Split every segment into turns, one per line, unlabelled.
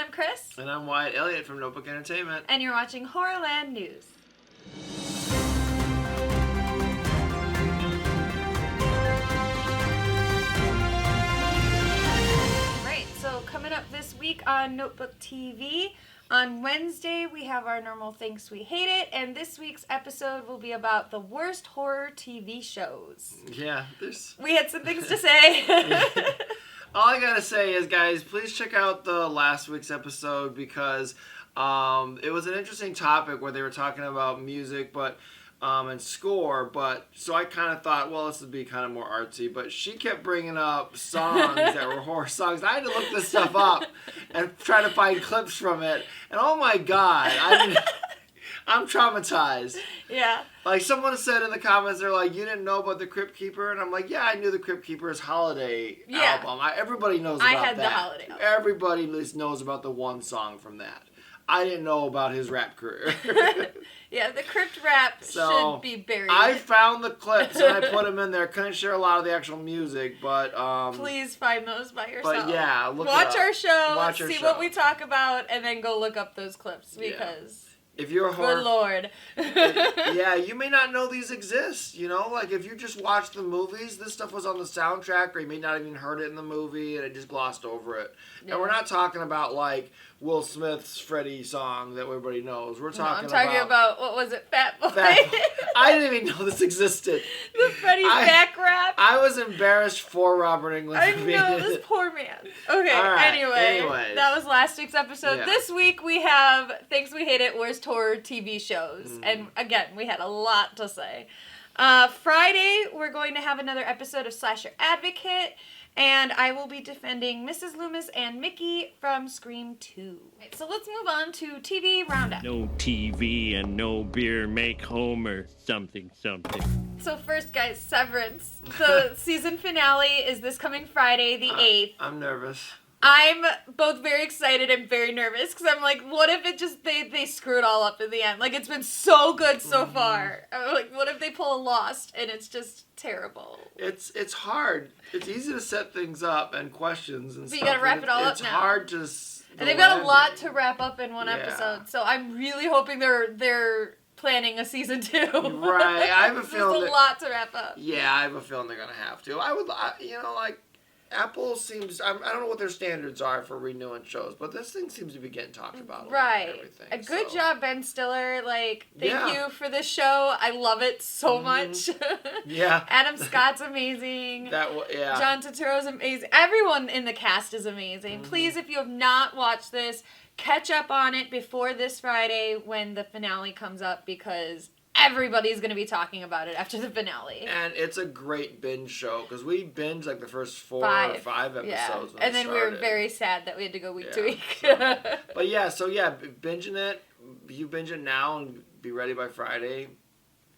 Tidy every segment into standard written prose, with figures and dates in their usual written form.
I'm Kris.
And I'm Wyatt Elliott from Notebook Entertainment.
And you're watching Horrorland News. Right, so coming up this week on NotebookTV, on Wednesday we have our normal Thanks We Hate It, and this week's episode will be about the worst horror TV shows.
Yeah,
We had some things to say.
All I gotta say is, guys, please check out the last week's episode because it was an interesting topic where they were talking about music, but and score. But so I kind of thought, well, this would be kind of more artsy. But she kept bringing up songs that were horror songs. I had to look this stuff up and try to find clips from it. And oh my god, I'm traumatized.
Yeah.
Like, someone said in the comments, they're like, you didn't know about the Crypt Keeper? And I'm like, yeah, I knew the Crypt Keeper's holiday album. Everybody knows about that.
I had the holiday album.
Everybody at least knows about the one song from that. I didn't know about his rap career.
Yeah, the Crypt rap should be buried.
I found the clips and I put them in there. Couldn't share a lot of the actual music, but...
please find those by yourself.
But yeah,
watch our show, see
show.
what we talk about, and then go look up those clips because...
Yeah. If you're a horror...
Good Lord.
Yeah, you may not know these exist, you know? Like, if you just watch the movies, this stuff was on the soundtrack, or you may not even heard it in the movie, and it just glossed over it. Yeah. And we're not talking about, like, Will Smith's Freddy song that everybody knows. We're talking
about, what was it, Fat Boy?
I didn't even know this existed.
The Freddy's back rap?
I was embarrassed for Robert Englund.
I know, this poor man. Okay, anyway, that was last week's episode. Yeah. This week we have Thanks We Hate It, Worst Horror TV Shows. And again, we had a lot to say. Friday, we're going to have another episode of Slasher Advocate. And I will be defending Mrs. Loomis and Mickey from Scream 2. Right, so let's move on to TV Roundup.
No TV and no beer make Homer something.
So first, guys, Severance. The season finale is this coming Friday, the 8th.
I'm nervous.
I'm both very excited and very nervous because I'm like, what if it just, they screw it all up in the end? Like, it's been so good so far. I'm like, what if they pull a Lost and it's just terrible?
It's hard. It's easy to set things up and questions and stuff.
But you gotta wrap it all up now.
It's hard to...
And they've got a lot to wrap up in one episode, so I'm really hoping they're planning a season 2.
Right, I have a feeling
there's a lot to wrap up.
Yeah, I have a feeling they're gonna have to. Apple seems... I don't know what their standards are for renewing shows, but this thing seems to be getting talked about.
Right.
And everything,
a good job, Ben Stiller. Like, thank you for this show. I love it so much.
Yeah.
Adam Scott's amazing. John Turturro's amazing. Everyone in the cast is amazing. Please, if you have not watched this, catch up on it before this Friday when the finale comes up because... everybody's going to be talking about it after the finale.
And it's a great binge show, because we binged like the first 4 or 5 episodes when
and then
started.
We were very sad that we had to go week to week.
But yeah, binging it, you binge it now and be ready by Friday,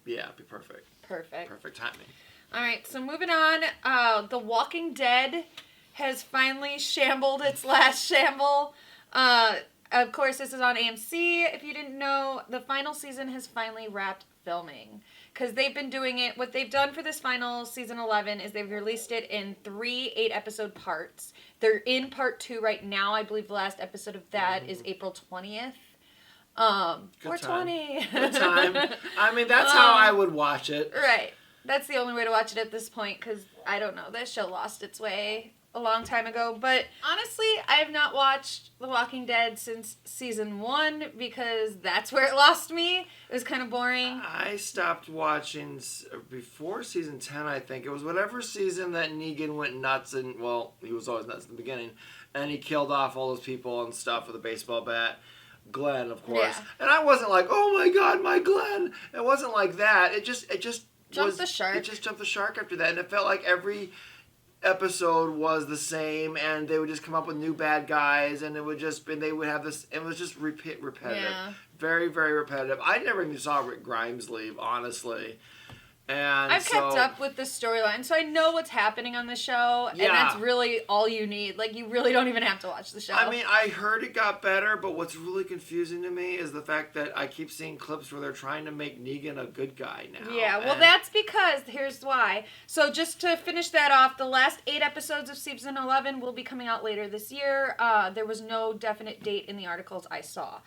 be perfect. Perfect timing.
All right, so moving on, The Walking Dead has finally shambled its last shamble. Of course, this is on AMC. If you didn't know, the final season has finally wrapped filming. Because they've been doing it. What they've done for this final season 11 is they've released it in 3 8-episode parts. They're in part 2 right now. I believe the last episode of that is April 20th. 420.
Good time. I mean, that's how I would watch it.
Right. That's the only way to watch it at this point. Because, I don't know, that show lost its way a long time ago, but honestly, I have not watched The Walking Dead since season 1 because that's where it lost me. It was kind of boring.
I stopped watching before season 10, I think. It was whatever season that Negan went nuts and, well, he was always nuts in the beginning, and he killed off all those people and stuff with a baseball bat. Glenn, of course. Yeah. And I wasn't like, oh my god, my Glenn. It wasn't like that. It just
jumped the shark.
It just jumped the shark after that, and it felt like every episode was the same, and they would just come up with new bad guys, and they would have this. It was just repetitive, very, very repetitive. I never even saw Rick Grimes leave, honestly, And
I've kept up with the storyline, so I know what's happening on the show, and that's really all you need. Like, you really don't even have to watch the show.
I mean, I heard it got better, but what's really confusing to me is the fact that I keep seeing clips where they're trying to make Negan a good guy now.
Yeah, well, that's because, here's why. So just to finish that off, the last 8 episodes of season 11 will be coming out later this year. There was no definite date in the articles I saw.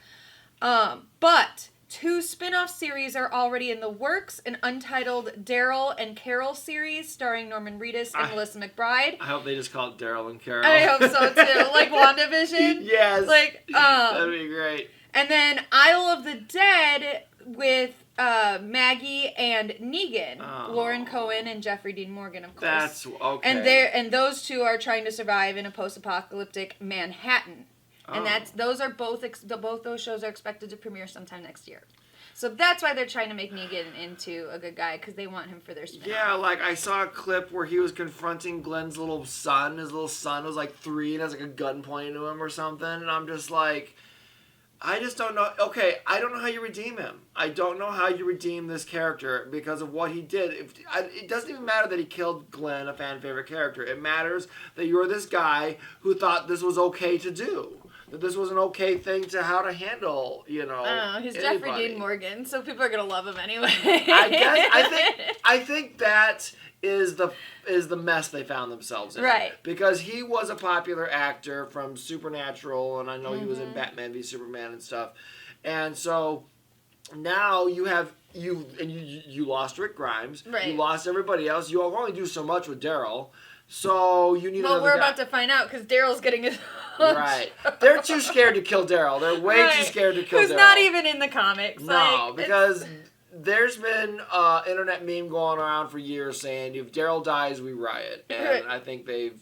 But 2 spin-off series are already in the works, an untitled Daryl and Carol series starring Norman Reedus and Melissa McBride.
I hope they just call it Daryl and Carol.
I hope so too. Like WandaVision.
Yes.
Like,
that'd be great.
And then Isle of the Dead with Maggie and Negan, Lauren Cohen and Jeffrey Dean Morgan, of course.
That's okay.
And those 2 are trying to survive in a post-apocalyptic Manhattan. And those shows are expected to premiere sometime next year. So that's why they're trying to make Negan into a good guy, because they want him for their spin-off.
Yeah, like I saw a clip where he was confronting Glenn's little son. His little son was like 3 and has like a gun pointing to him or something. And I'm just like, I just don't know. Okay, I don't know how you redeem him. I don't know how you redeem this character because of what he did. It doesn't even matter that he killed Glenn, a fan favorite character. It matters that you're this guy who thought this was okay to do. That this was an okay thing to how to handle, you know.
I don't know. He's
anybody.
Jeffrey Dean Morgan, so people are gonna love him anyway.
I think that is the mess they found themselves in.
Right.
Because he was a popular actor from Supernatural, and I know he was in Batman v Superman and stuff. And so now you lost Rick Grimes.
Right.
You lost everybody else. You only do so much with Daryl. So you need another
we're
guy.
about to find out because Daryl's getting his
Right. They're too scared to kill Daryl. They're way too scared to kill Daryl.
Who's not even in the comics.
No, because there's been internet meme going around for years saying if Daryl dies, we riot. And I think they've,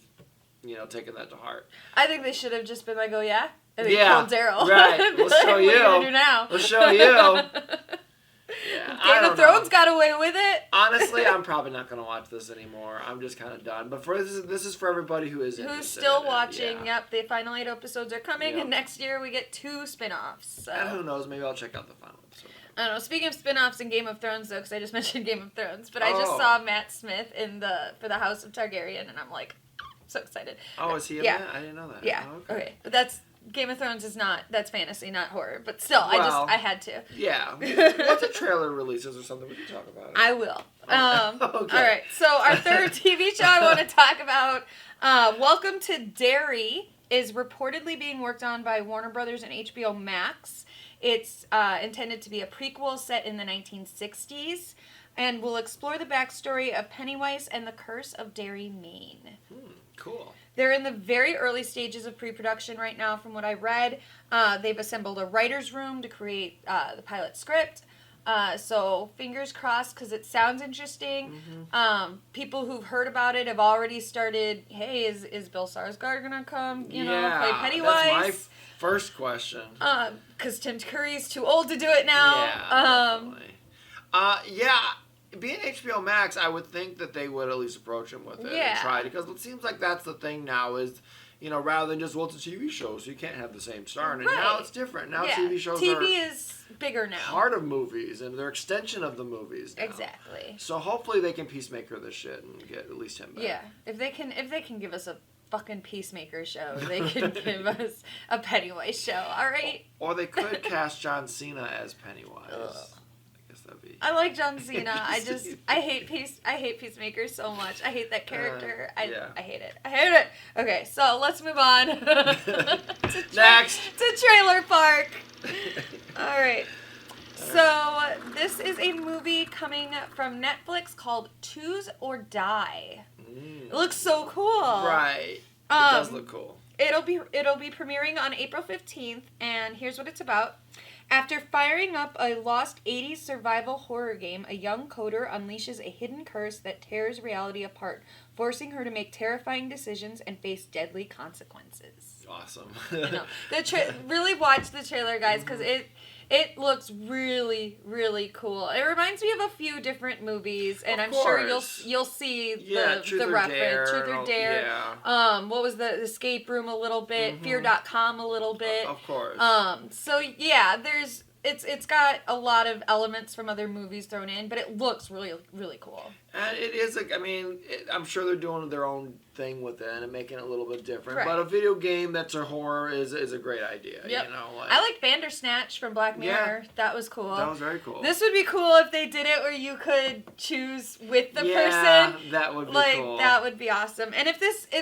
taken that to heart.
I think they should have just been like, oh yeah? And they
killed
Daryl.
Right. We'll show you.
What are you going to do now?
We'll show you. Yeah,
Game of Thrones got away with it.
Honestly, I'm probably not going to watch this anymore. I'm just kind of done. But this is for everybody who's
still watching.
Yeah.
Yep, the final 8 episodes are coming, and next year we get 2 spin-offs. So.
And who knows? Maybe I'll check out the final episode.
I don't know. Speaking of spin-offs in Game of Thrones, though, because I just mentioned Game of Thrones, but I just saw Matt Smith for the House of Targaryen, and I'm like, so excited.
Oh, is he in that? I didn't know that.
Yeah.
Oh, okay.
But that's Game of Thrones is that's fantasy, not horror. But still, I had to.
Yeah. Once a trailer releases or something, we can talk about it.
I will.
Okay.
All right. So our third TV show I want to talk about, Welcome to Derry, is reportedly being worked on by Warner Brothers and HBO Max. It's intended to be a prequel set in the 1960s, and will explore the backstory of Pennywise and the Curse of Derry, Maine.
Cool.
They're in the very early stages of pre-production right now, from what I read. They've assembled a writer's room to create the pilot script. So fingers crossed, because it sounds interesting. Mm-hmm. People who've heard about it have already started, hey, is Bill Skarsgård going to come, play Pennywise?
That's my first question.
Because Tim Curry's too old to do it now.
Yeah, definitely. Being HBO Max, I would think that they would at least approach him with it and try it. Because it seems like that's the thing now is, rather than just, it's a TV show, so you can't have the same star. And now it's different. Now TV shows
TV is bigger now.
Part of movies, and they're extension of the movies now.
Exactly.
So hopefully they can peacemaker this shit and get at least him back.
Yeah. If they can give us a fucking Peacemaker show, they can give us a Pennywise show, alright?
Or they could cast John Cena as Pennywise.
Ugh.
I
like John Cena. I hate Peacemaker so much. I hate that character. I hate it. Okay, so let's move on.
Next.
To Trailer Park. All right. So this is a movie coming from Netflix called Choose or Die. It looks so cool.
Right. It does look cool.
It'll be premiering on April 15th, and here's what it's about. After firing up a lost 80s survival horror game, a young coder unleashes a hidden curse that tears reality apart, forcing her to make terrifying decisions and face deadly consequences.
Awesome.
Really watch the trailer, guys, because it looks really, really cool. It reminds me of a few different movies, and I'm sure you'll see the reference. Truth or Dare.
Yeah.
What was the Escape Room a little bit, Fear.com a little bit.
Of course.
So yeah, it's got a lot of elements from other movies thrown in, but it looks really, really cool.
And it is, like, I mean, I'm sure they're doing their own thing with it and making it a little bit different.
Right.
But a video game that's a horror is a great idea.
Yep.
You know, like,
I like Bandersnatch from Black Mirror.
Yeah.
That was cool.
That was very cool.
This would be cool if they did it where you could choose with the
yeah,
person.
that would be cool.
That would be awesome. And if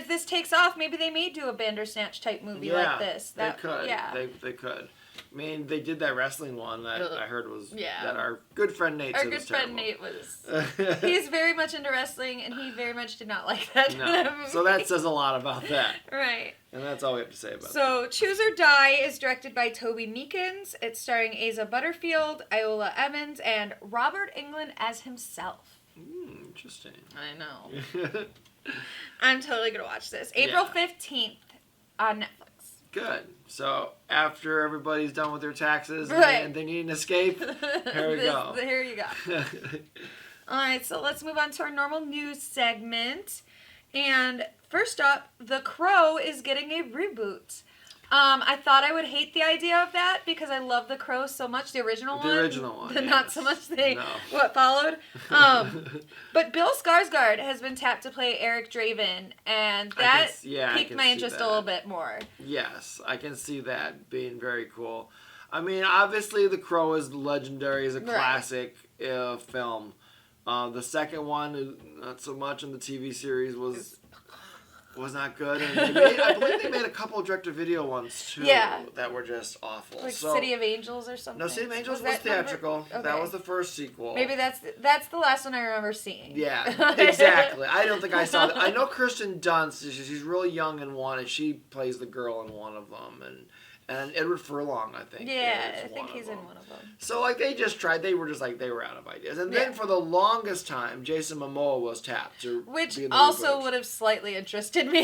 this takes off, maybe they may do a Bandersnatch type movie like this.
They could.
Yeah.
They could. I mean, they did that wrestling one that I heard was that our good friend Nate said was terrible.
Nate was. He's very much into wrestling, and he very much did not like that.
No. So that says a lot about that.
Right.
And that's all we have to say about
So, Choose or Die is directed by Toby Meekins. It's starring Asa Butterfield, Iola Evans, and Robert Englund as himself.
Interesting.
I know. I'm totally going to watch this. April 15th on Netflix.
Good. So, after everybody's done with their taxes
Right.
and they need an escape, here we go.
Here you go. All right, so let's move on to our normal news segment. And first up, The Crow is getting a reboot. I thought I would hate the idea of that because I love The Crow so much, the original one.
The original one,
Not so much what followed. But Bill Skarsgård has been tapped to play Eric Draven, and that piqued my interest a little bit more.
Yes, I can see that being very cool. I mean, obviously, The Crow is legendary as a classic film. The second one, not so much, in the TV series was not good. And I believe they made a couple of direct-to-video ones, too, that were just awful.
Like City of Angels or something?
No, City of Angels was theatrical.
Okay.
That was the first sequel.
Maybe that's the last one I remember seeing.
Yeah, exactly. I don't think I saw that. I know Kirsten Dunst, she's really young in one, and she plays the girl in one of them, and Edward Furlong, I think.
Yeah, I think he's in one of them.
So, like, they were out of ideas. And then for the longest time, Jason Momoa was tapped to
Which
be in the
also
reboot.
would have slightly interested me.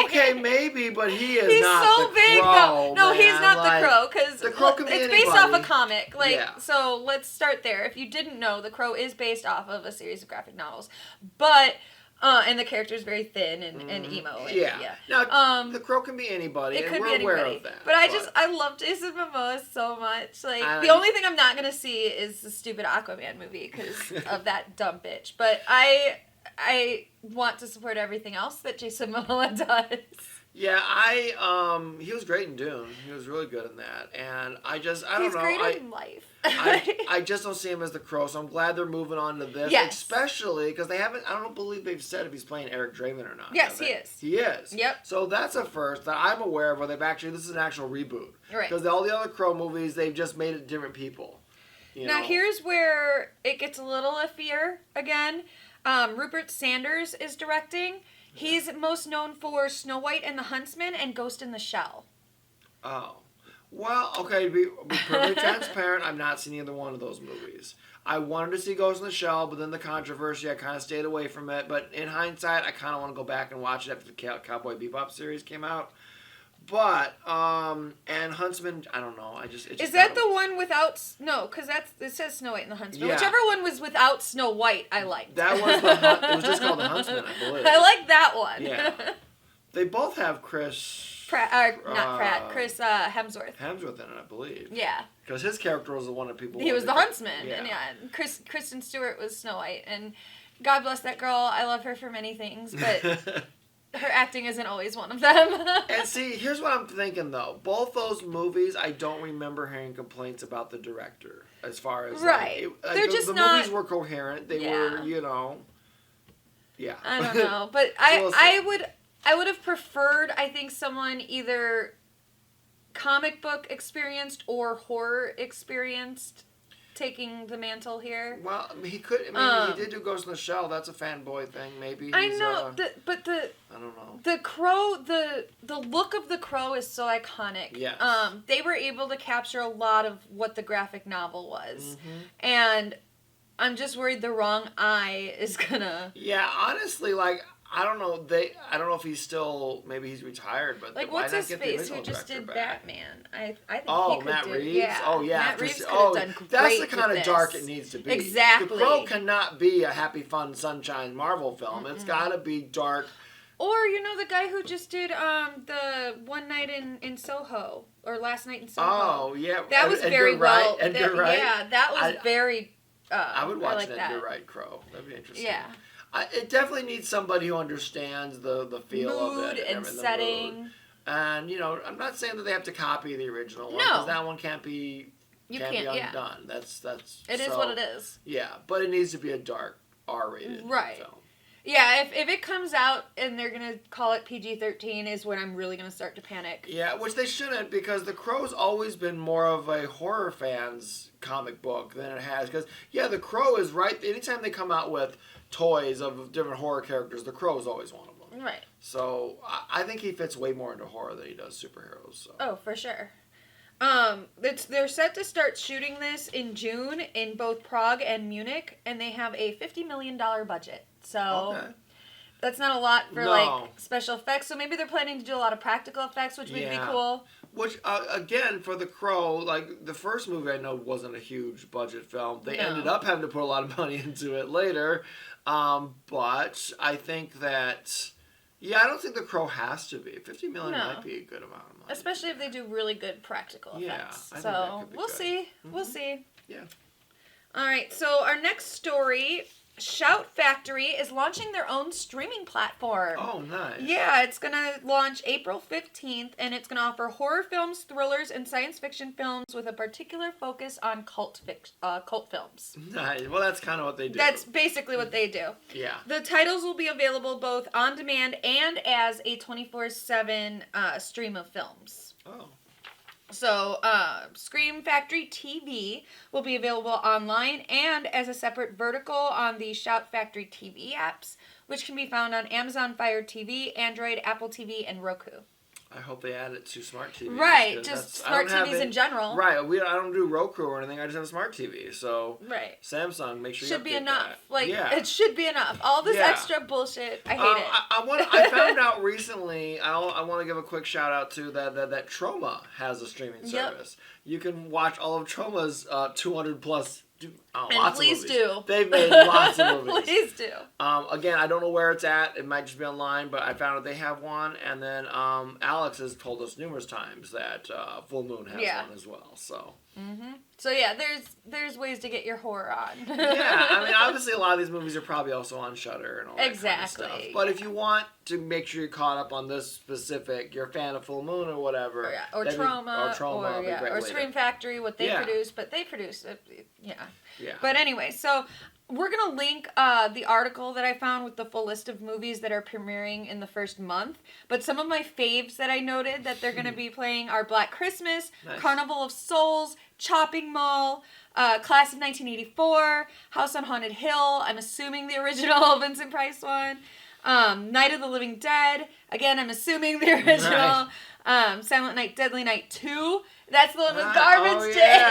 Okay, maybe, but he's not
so
the
big,
Crow.
No,
man.
he's not
like,
the Crow, because
the Crow can be
it's based off a comic. So let's start there. If you didn't know, The Crow is based off of a series of graphic novels. But... and the character is very thin and emo. And,
Now, The Crow can be anybody, and we're aware of that.
But I love Jason Momoa so much. Like, the only thing I'm not going to see is the stupid Aquaman movie because of that dumb bitch. But I want to support everything else that Jason Momoa does.
Yeah, he was great in Dune. He was really good in that. And I don't know.
He's great in life.
I just don't see him as the Crow, so I'm glad they're moving on to this.
Yes.
Especially because I don't believe they've said if he's playing Eric Draven or not.
Yes, he is.
He is.
Yep.
So that's a first that I'm aware of where this is an actual reboot.
Right.
Because all the other Crow movies, they've just made it different people.
Now, here's where it gets a little iffier again. Rupert Sanders is directing. He's most known for Snow White and the Huntsman and Ghost in the Shell.
Oh. Well, okay, to be perfectly transparent, I've not seen either one of those movies. I wanted to see Ghost in the Shell, but then the controversy, I kind of stayed away from it. But in hindsight, I kind of want to go back and watch it after the Cowboy Bebop series came out. But, and Huntsman, I don't know.
Is that the one without... No, because it says Snow White and the Huntsman. Yeah. Whichever one was without Snow White, I liked.
That was it was just called The Huntsman, I believe.
I like that one.
Yeah. They both have Chris... Chris
Hemsworth.
Hemsworth in it, I believe.
Yeah.
Because his character was the one that people...
He was the Huntsman.
Yeah.
And Kristen Stewart was Snow White. And God bless that girl. I love her for many things, but... Her acting isn't always one of them.
And see, here's what I'm thinking, though. Both those movies, I don't remember hearing complaints about the director. As far as...
Right. They're just
the
not...
movies were coherent. They were, Yeah.
I don't know. But I would have preferred, I think, someone either comic book experienced or horror experienced taking the mantle here.
Well, he could. I mean, he did do Ghost in the Shell. That's a fanboy thing. Maybe.
I know, but
I don't know.
The Crow, the look of the Crow is so iconic.
Yes.
They were able to capture a lot of what the graphic novel was,
mm-hmm.
and I'm just worried the wrong eye is gonna.
Yeah, honestly, like. I don't know. I don't know if he's still. Maybe he's retired, but
like, what's his face? Who just did Batman? I think.
Oh,
he could
Matt Reeves.
Yeah.
Oh, yeah.
Matt Reeves could have done great.
That's the kind
with
of dark
this.
it needs to be.
Exactly.
The Crow cannot be a happy, fun, sunshine Marvel film. Mm-mm. It's got to be dark,
Or, you know, the guy who just did the One Night in Soho, or Last Night in Soho.
Oh, yeah.
That was very well.
Edgar Wright.
Yeah, that was very...
I would watch
like
an
that.
Edgar Wright Crow. That'd be interesting.
Yeah.
It definitely needs somebody who understands the feel of
Mood
it.
and setting.
Mood. And, you know, I'm not saying that they have to copy the original one.
No.
Because that one can't be...
You
can't be
yeah.
undone. That's
It is what it is.
Yeah, but it needs to be a dark R-rated
right.
film.
Yeah, if it comes out and they're gonna call it PG-13 is when I'm really gonna start to panic.
Yeah, which they shouldn't, because The Crow's always been more of a horror fan's comic book than it has. Because yeah, The Crow is right. Anytime they come out with toys of different horror characters, The Crow is always one of them.
Right.
So I think he fits way more into horror than he does superheroes. So.
Oh, for sure. They're set to start shooting this in June in both Prague and Munich, and they have a $50 million budget. So that's not a lot for like special effects. So maybe they're planning to do a lot of practical effects, which would be cool.
Which again, for The Crow, like the first movie, I know wasn't a huge budget film. They ended up having to put a lot of money into it later, but I think that. Yeah, I don't think The Crow has to be. $50 million might be a good amount of money.
Especially if they do really good practical effects.
I think
so
that could be
we'll
good.
see.
Mm-hmm.
We'll see.
Yeah.
All right. So our next story, Shout Factory is launching their own streaming platform.
Oh, nice.
Yeah, it's going to launch April 15th, and it's going to offer horror films, thrillers, and science fiction films with a particular focus on cult films.
Nice. Well, that's kind of what they do.
That's basically what they do.
Yeah.
The titles will be available both on demand and as a 24/7 stream of films.
Oh.
So, Scream Factory TV will be available online and as a separate vertical on the Shout Factory TV apps, which can be found on Amazon Fire TV, Android, Apple TV, and Roku.
I hope they add it to smart TVs.
Right, just smart TVs in general.
Right, I don't do Roku or anything. I just have a smart TV. So
right,
Samsung, make sure
should
you
be
update
enough.
that.
Like it should be enough. All this extra bullshit, I hate it.
I found out recently. I want to give a quick shout out to that Troma has a streaming service. You can watch all of Troma's 200 plus. Lots
please
of movies.
do.
They've made lots of movies.
Please do.
Again, I don't know where it's at. It might just be online, but I found out they have one. And then Alex has told us numerous times that Full Moon has one as well. So.
Mm-hmm. So yeah, there's ways to get your horror on.
Yeah, I mean, obviously a lot of these movies are probably also on Shudder and all that kind of stuff. But if you want to make sure you're caught up on this specific, you're a fan of Full Moon or whatever,
or Troma, or
Scream
Scream Factory, what they produce, but they produce it,
Yeah.
But anyway, so we're gonna link the article that I found with the full list of movies that are premiering in the first month. But some of my faves that I noted that they're gonna be playing are Black Christmas, Carnival of Souls, Chopping Mall, Class of 1984, House on Haunted Hill. I'm assuming the original Vincent Price one. Night of the Living Dead. Again, I'm assuming the original. Silent Night, Deadly Night 2. That's the one with Garbage Day.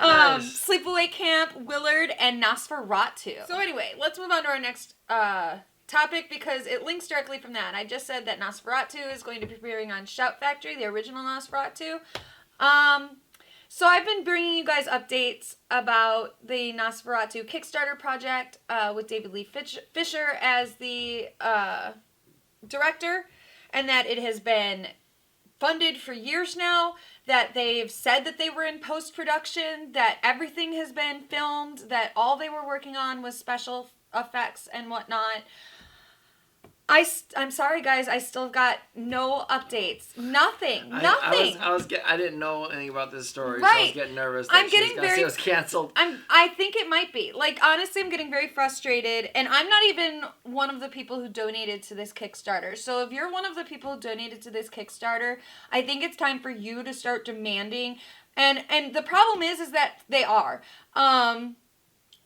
Sleepaway Camp, Willard, and Nosferatu. So anyway, let's move on to our next topic because it links directly from that. I just said that Nosferatu is going to be premiering on Shout Factory, the original Nosferatu. So I've been bringing you guys updates about the Nosferatu Kickstarter project with David Lee Fisher as the director, and that it has been funded for years now, that they've said that they were in post-production, that everything has been filmed, that all they were working on was special effects and whatnot. I'm sorry, guys. I still got no updates. Nothing.
I didn't know anything about this story, so I was getting nervous that it was canceled.
I think it might be. Like, honestly, I'm getting very frustrated, and I'm not even one of the people who donated to this Kickstarter. So if you're one of the people who donated to this Kickstarter, I think it's time for you to start demanding. And the problem is that they are.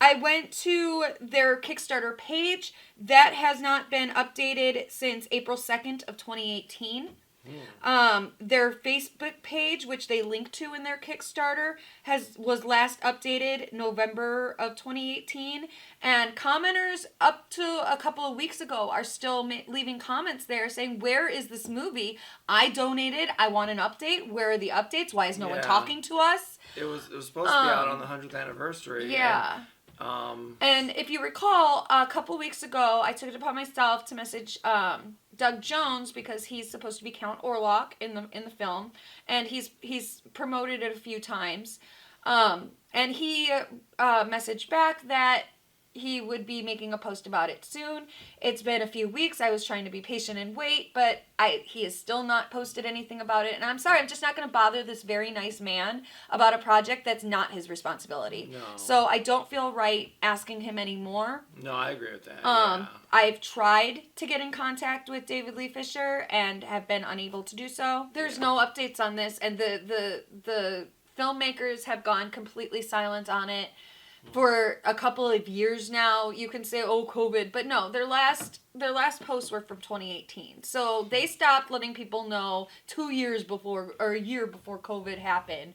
I went to their Kickstarter page. That has not been updated since April 2nd of 2018. Their Facebook page, which they link to in their Kickstarter, was last updated November of 2018. And commenters up to a couple of weeks ago are still leaving comments there saying, where is this movie? I donated. I want an update. Where are the updates? Why is no one talking to us?
It was supposed to be out on the 100th anniversary.
Yeah. And if you recall, a couple weeks ago, I took it upon myself to message Doug Jones because he's supposed to be Count Orlok in the film, and he's promoted it a few times, and he messaged back that he would be making a post about it soon. It's been a few weeks. I was trying to be patient and wait, but he has still not posted anything about it. And I'm sorry, I'm just not going to bother this very nice man about a project that's not his responsibility.
No.
So I don't feel right asking him anymore.
No, I agree with that.
I've tried to get in contact with David Lee Fisher and have been unable to do so. There's no updates on this, and the filmmakers have gone completely silent on it. For a couple of years now. You can say, oh, COVID, but no, their last posts were from 2018. So they stopped letting people know 2 years before, or a year before COVID happened.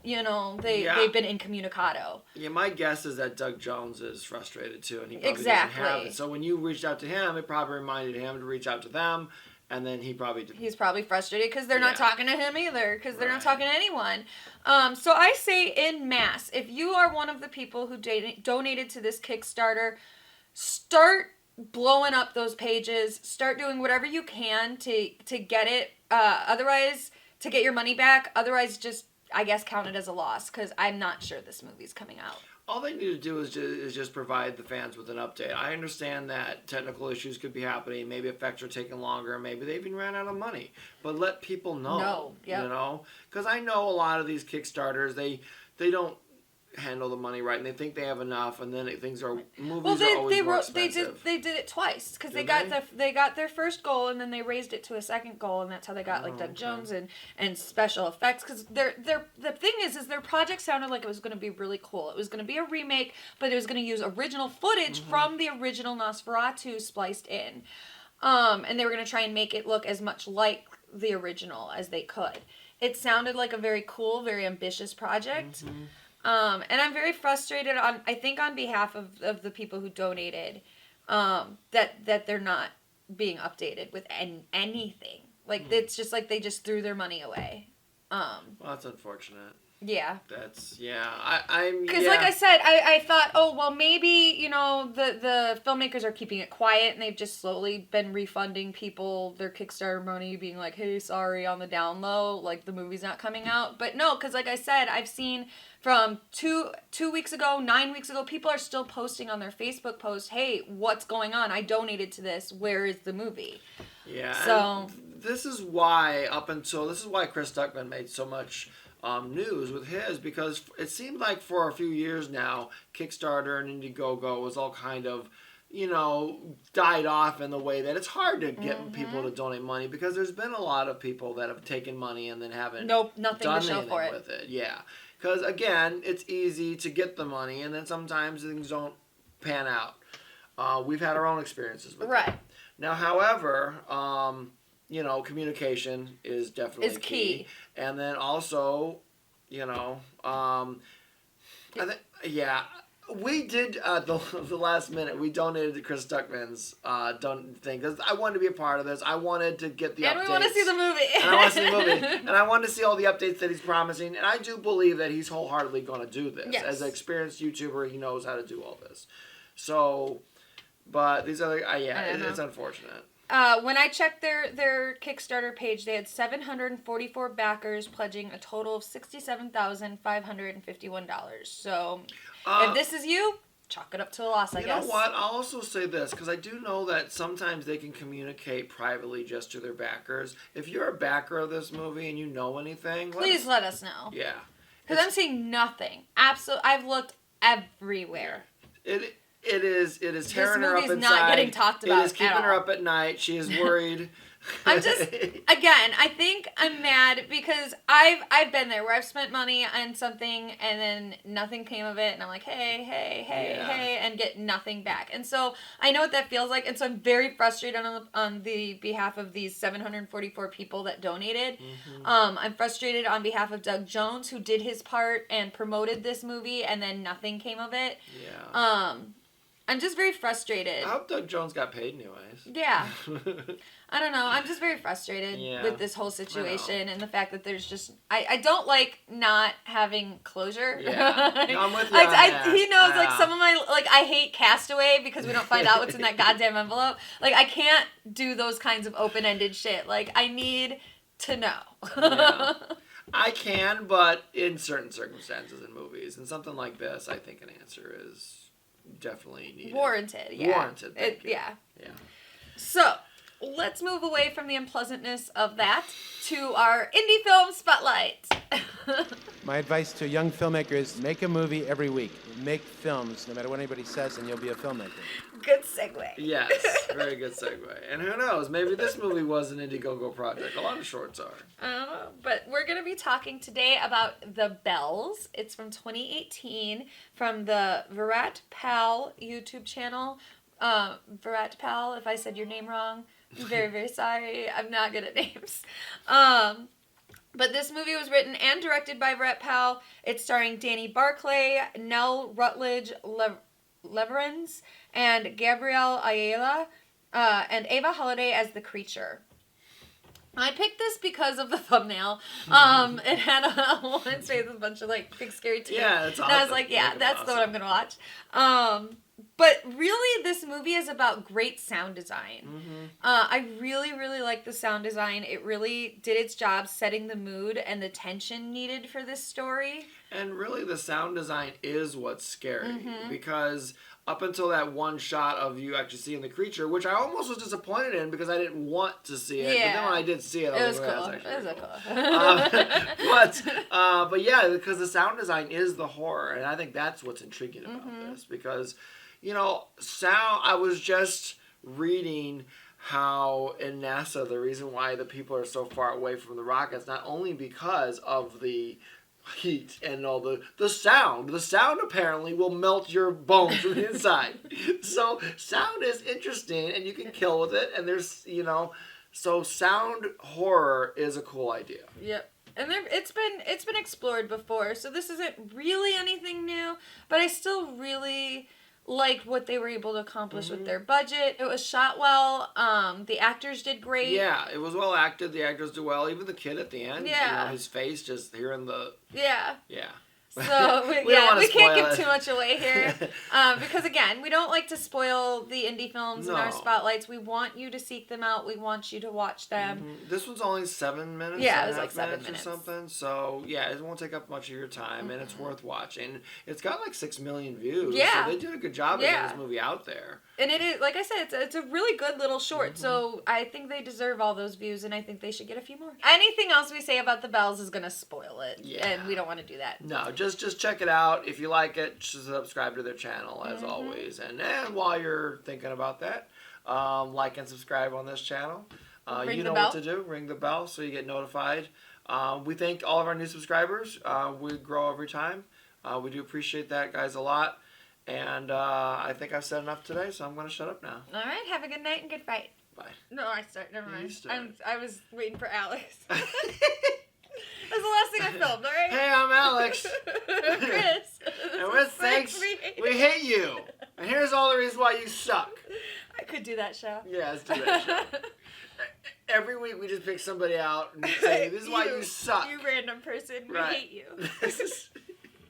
You know, they've been incommunicado.
Yeah, my guess is that Doug Jones is frustrated too, and he probably
Exactly.
doesn't have it. So when you reached out to him, it probably reminded him to reach out to them. And then he's
probably frustrated because they're not talking to him either, because they're not talking to anyone. So I say in mass, if you are one of the people who donated to this Kickstarter, start blowing up those pages. Start doing whatever you can to get it. Otherwise, to get your money back. Otherwise, just, I guess, count it as a loss, because I'm not sure this movie's coming out.
All they need to do is just provide the fans with an update. I understand that technical issues could be happening. Maybe effects are taking longer. Maybe they even ran out of money. But let people know.
Yep.
You know? Because I know a lot of these Kickstarters, they don't handle the money right, and they think they have enough, and then movies are always more expensive.
They did it twice because they got their first goal, and then they raised it to a second goal, and that's how they got Doug Jones and special effects. Because the thing is their project sounded like it was going to be really cool. It was going to be a remake, but it was going to use original footage from the original Nosferatu spliced in, and they were going to try and make it look as much like the original as they could. It sounded like a very cool, very ambitious project. And I'm very frustrated on behalf of the people who donated, that they're not being updated with anything. Like, it's just like they just threw their money away.
Well, that's unfortunate.
Yeah.
I'm
because like I said, I thought, oh, well, maybe, the filmmakers are keeping it quiet, and they've just slowly been refunding people their Kickstarter money, being like, hey, sorry, on the down low, like, the movie's not coming out. But no, because like I said, I've seen from 2 weeks ago, 9 weeks ago, people are still posting on their Facebook post, hey, what's going on? I donated to this. Where is the movie?
Yeah.
So
this is why Chris Stuckman made so much news with his, because it seemed like for a few years now, Kickstarter and Indiegogo was all kind of, died off in the way that it's hard to get people to donate money, because there's been a lot of people that have taken money and then haven't
nothing
done
to show
anything
for it.
with it. Yeah. Because, again, it's easy to get the money, and then sometimes things don't pan out. We've had our own experiences with it. Now, however, communication is definitely key. And then also, we did the last minute. We donated to Chris Stuckman's thing because I wanted to be a part of this. I wanted to get the updates.
And we want to see the movie.
And I want to see the movie. And I wanted to see all the updates that he's promising. And I do believe that he's wholeheartedly going to do this.
Yes.
As an experienced YouTuber, he knows how to do all this. So, but these other, it's unfortunate.
When I checked their Kickstarter page, they had 744 backers pledging a total of $67,551. So, if this is you, chalk it up to a loss, I guess.
You know what? I'll also say this, because I do know that sometimes they can communicate privately just to their backers. If you're a backer of this movie and you know anything,
please let us know.
Yeah.
Because I'm seeing nothing. I've looked everywhere.
It is tearing her up inside.
This movie's not getting talked about.
It is keeping her up at night. She is worried.
I'm just, again, I think I'm mad because I've been there where I've spent money on something and then nothing came of it, and I'm like, hey, and get nothing back. And so I know what that feels like, and so I'm very frustrated on the behalf of these 744 people that donated. I'm frustrated on behalf of Doug Jones, who did his part and promoted this movie, and then nothing came of it.
Yeah.
I'm just very frustrated.
I hope Doug Jones got paid anyways.
Yeah. I don't know. I'm just very frustrated
Yeah,
with this whole situation and the fact that there's just... I don't like not having closure.
Yeah. No, I'm with you on that.
He knows, like, some of my... Like, I hate Castaway because we don't find out what's in that goddamn envelope. Like, I can't do those kinds of open-ended shit. Like, I need to know.
Yeah. I can, but in certain circumstances in movies. And something like this, I think an answer is definitely needed.
Warranted, yeah.
Warranted, thank you.
Yeah.
Yeah.
So, let's move away from the unpleasantness of that to our indie film spotlight.
My advice to young filmmakers, make a movie every week. Make films, no matter what anybody says, and you'll be a filmmaker.
Good segue.
Yes, very good segue. And who knows, maybe this movie was an Indiegogo project. A lot of shorts are.
But we're going to be talking today about The Bells. It's from 2018 from the Virat Pal YouTube channel. Virat Pal, if I said your name wrong, I'm very, very sorry. I'm not good at names. But this movie was written and directed by Virat Pal. It's starring Danny Barclay, Nell Rutledge Leverins, and Gabrielle Ayala, and Ava Holiday as the creature. I picked this because of the thumbnail. It had a woman's face with a bunch of, like, big scary teeth.
Yeah, that's awesome.
And I was like, yeah, that's the one I'm going to watch. But really, this movie is about great sound design. I really, really like the sound design. It really did its job setting the mood and the tension needed for this story.
And really, the sound design is what's scary. Because up until that one shot of you actually seeing the creature, which I almost was disappointed in because I didn't want to see it.
Yeah.
But then when I did see it, I was like,
cool.
that's actually
cool.
but yeah, because the sound design is the horror. And I think that's what's intriguing about this. Because, you know, sound, I was just reading how in NASA, the reason why the people are so far away from the rockets, not only because of the heat and all the sound. The sound apparently will melt your bones from the inside. So sound is interesting and you can kill with it. And there's, you know, so sound horror is a cool idea.
Yep. And it's been explored before, so this isn't really anything new, but I still really liked what they were able to accomplish with their budget. It was shot well. The actors did great.
Yeah, it was well acted. The actors did well. Even the kid at the end,
Yeah.
you know, his face just hearing the...
Yeah.
Yeah.
So,
We don't wanna
we can't
spoil
give
it.
too much away here. Because, again, we don't like to spoil the indie films in our
No.
spotlights. We want you to seek them out. We want you to watch them.
This one's only 7 minutes.
Yeah, it was
7.5
like 7
minutes
minutes.
or something. So yeah, it won't take up much of your time, and it's worth watching. It's got like 6 million views.
Yeah.
So they did a good job of getting this movie out there.
And it is, like I said, it's a really good little short. So I think they deserve all those views, and I think they should get a few more. Anything else we say about The Bells is going to spoil it.
Yeah.
And we don't want to do that.
No, just check it out. If you like it, just subscribe to their channel as always. And while you're thinking about that, like and subscribe on this channel.
Ring
you
the
know
bell.
what to do. Ring the bell so you get notified. We thank all of our new subscribers. We grow every time. We do appreciate that, guys, a lot. And I think I've said enough today, so I'm going to shut up now.
All right. Have a good night and good fight.
Bye.
No, I start. Never mind.
You start.
I was waiting for Alex. That's the last thing I filmed, all right?
Hey, I'm Alex.
Chris.
And with thanks, we hate you. And here's all the reasons why you suck.
I could do that show.
Yeah, let's do that show. Every week we just pick somebody out and say, this is why you suck.
You random person. We
Right.
hate you.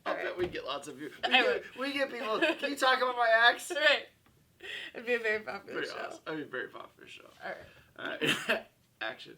I bet we get lots of views.
I
We get people, can you talk about my ex?
Right. It'd be a very popular
Pretty
show.
awesome. That'd be a very popular show.
All right.
All right. Action.